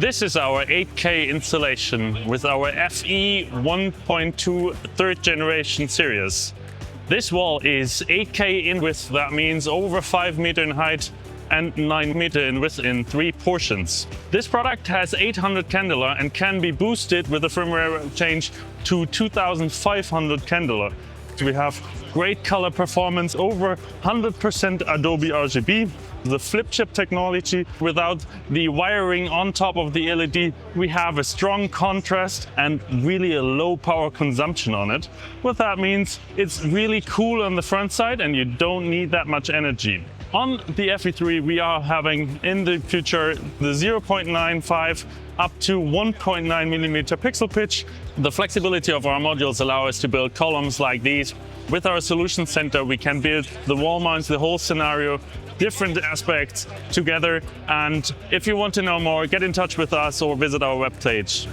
This is our 8K installation with our FE123 third generation series. This wall is 8K in width, that means over 5 meters in height and 9 meters in width in 3 portions. This product has 800 candela and can be boosted with a firmware change to 2500 candela. We have great color performance, over 100% Adobe RGB. The flip chip technology, without the wiring on top of the LED, we have a strong contrast and really a low power consumption on it. What that means, it's really cool on the front side and you don't need that much energy. On the FE3, we are having in the future the 0.95 up to 1.9 millimeter pixel pitch. The flexibility of our modules allow us to build columns like these. With our solution center, we can build the wall mounts, the whole scenario, different aspects together. And if you want to know more, get in touch with us or visit our webpage.